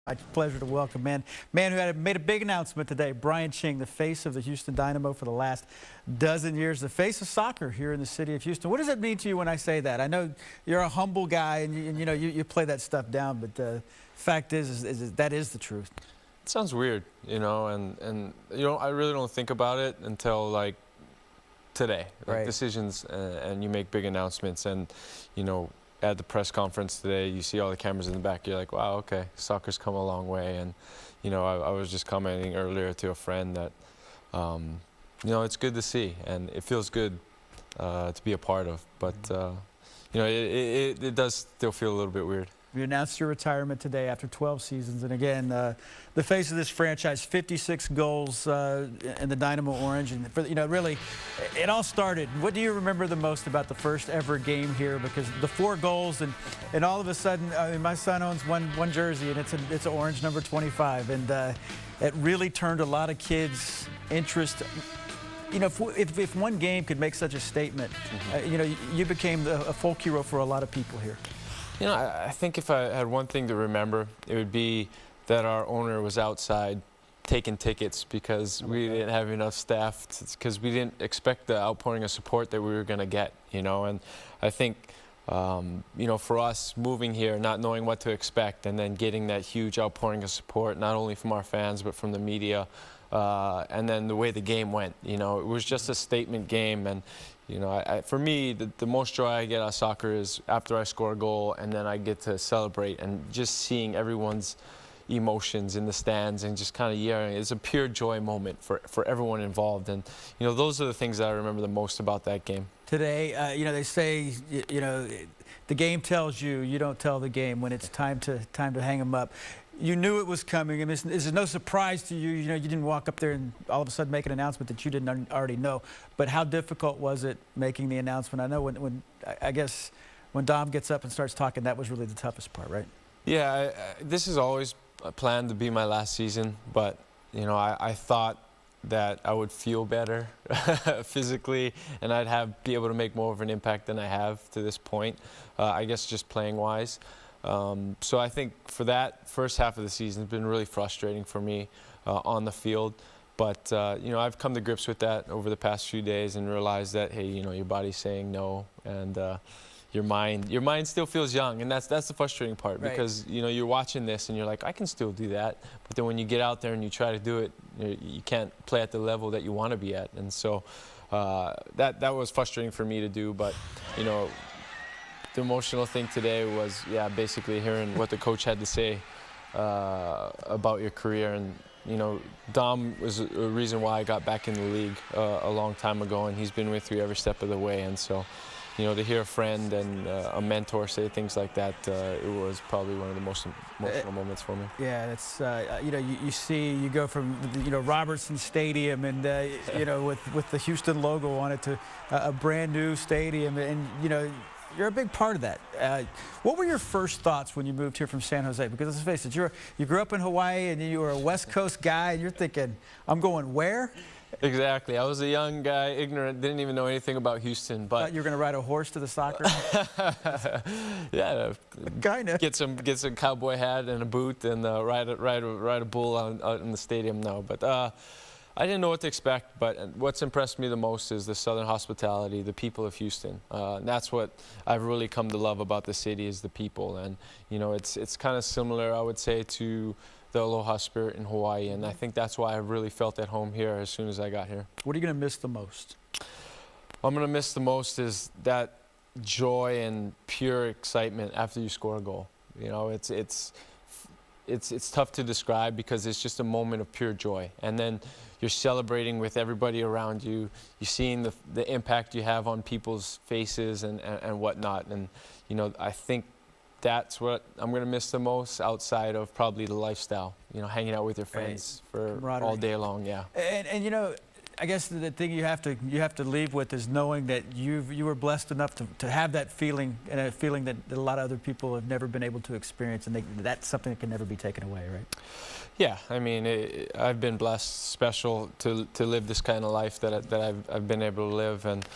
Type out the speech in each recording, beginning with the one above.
My pleasure to welcome man who made a big announcement today, Brian Ching, the face of the Houston Dynamo for the last dozen years, the face of soccer here in the city of Houston. What does it mean to you when I say that? I know you're a humble guy and you play that stuff down, but the fact is that is the truth. It sounds weird, and I really don't think about it until like today. Like decisions and you make big announcements, and at the press conference today, you see all the cameras in the back. You're like, wow, okay, soccer's come a long way. And I was just commenting earlier to a friend that it's good to see, and it feels good to be a part of. But it does still feel a little bit weird. You announced your retirement today after 12 seasons, and again, the face of this franchise, 56 goals in the Dynamo Orange, and really, it all started. What do you remember the most about the first ever game here? Because the 4 goals, and all of a sudden, I mean, my son owns one jersey, and it's an orange number 25, and it really turned a lot of kids' interest. If one game could make such a statement, you became a folk hero for a lot of people here. I think if I had one thing to remember, it would be that our owner was outside taking tickets because we didn't have enough staff, because we didn't expect the outpouring of support that we were going to get, And I think, for us moving here, not knowing what to expect, and then getting that huge outpouring of support, not only from our fans, but from the media, and then the way the game went, it was just a statement game. And for me, the most joy I get out of soccer is after I score a goal and then I get to celebrate, and just seeing everyone's emotions in the stands and just kind of yelling. It's a pure joy moment for everyone involved. And, those are the things that I remember the most about that game. Today, they say, the game tells you, you don't tell the game when it's time to hang them up. You knew it was coming, and this is no surprise to you. You didn't walk up there and all of a sudden make an announcement that you didn't already know. But how difficult was it making the announcement? I know I guess when Dom gets up and starts talking, that was really the toughest part, right? Yeah, this is always planned to be my last season, but I thought that I would feel better physically, and I'd be able to make more of an impact than I have to this point. I guess just playing wise. So I think for that first half of the season, it's been really frustrating for me on the field. But, I've come to grips with that over the past few days and realized that, hey, your body's saying no, and your mind still feels young. And that's the frustrating part, because, you're watching this and you're like, I can still do that. But then when you get out there and you try to do it, you can't play at the level that you want to be at. And so that was frustrating for me to do. But, the emotional thing today was, basically hearing what the coach had to say about your career. And, Dom was a reason why I got back in the league a long time ago, and he's been with you every step of the way. And so, to hear a friend and a mentor say things like that, it was probably one of the most emotional moments for me. Yeah, it's you go from Robertson Stadium and with the Houston logo on it to a brand new stadium, and you're a big part of that. What were your first thoughts when you moved here from San Jose? Because let's face it, you grew up in Hawaii and you were a West Coast guy, and you're thinking, I'm going where? Exactly. I was a young guy, ignorant, didn't even know anything about Houston. But thought you were going to ride a horse to the soccer? Yeah, kind of. Get some cowboy hat and a boot and ride a bull out in the stadium. No, but I didn't know what to expect. But what's impressed me the most is the Southern hospitality, the people of Houston. And that's what I've really come to love about the city, is the people. And it's kind of similar, I would say, to the aloha spirit in Hawaii, and I think that's why I really felt at home here as soon as I got here. What are you going to miss the most? What I'm going to miss the most is that joy and pure excitement after you score a goal. It's tough to describe, because it's just a moment of pure joy, and then you're celebrating with everybody around you. You're seeing the impact you have on people's faces and whatnot, and I think that's what I'm going to miss the most, outside of probably the lifestyle, hanging out with your friends for all day long. Yeah. And I guess the thing you have to leave with is knowing that you were blessed enough to have that feeling, and a feeling that a lot of other people have never been able to experience, and that's something that can never be taken away, right? Yeah, I mean, I've been blessed, special to live this kind of life that I've been able to live, and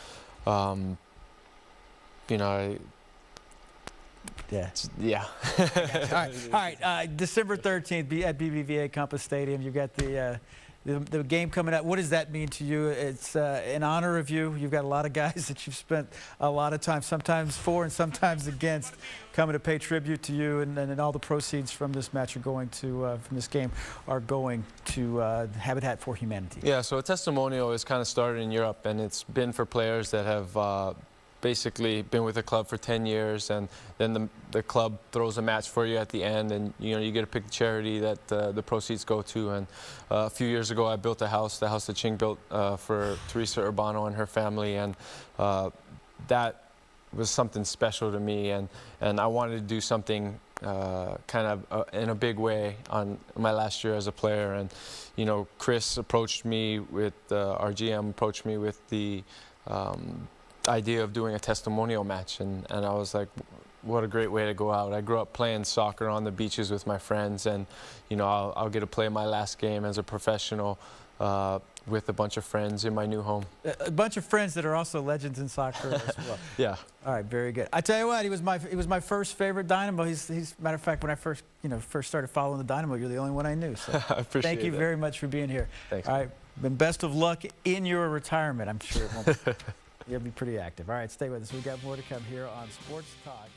Yeah. Yeah. All right. December 13th at BBVA Compass Stadium. You've got the game coming up. What does that mean to you? It's in honor of you. You've got a lot of guys that you've spent a lot of time, sometimes for and sometimes against, coming to pay tribute to you, and all the proceeds from this match are going to, from this game, are going to Habitat for Humanity. Yeah, so a testimonial is kind of started in Europe, and it's been for players that have basically been with the club for 10 years, and then the club throws a match for you at the end, and you get to pick the charity that the proceeds go to. And a few years ago I built a house, the house that Ching built for Teresa Urbano and her family, and that was something special to me, and I wanted to do something kind of in a big way on my last year as a player. And Chris approached me with our GM approached me with the idea of doing a testimonial match, and I was like, what a great way to go out. I grew up playing soccer on the beaches with my friends, and I'll get to play my last game as a professional with a bunch of friends in my new home. A bunch of friends that are also legends in soccer as well. Yeah. All right, very good. I tell you what, he was my first favorite Dynamo. He's matter of fact, when I first started following the Dynamo, you're the only one I knew. So I appreciate thank you that. very much for being here. Thanks. All right, and best of luck in your retirement. I'm sure it won't be, you'll be pretty active. All right, stay with us. We've got more to come here on Sports Talk.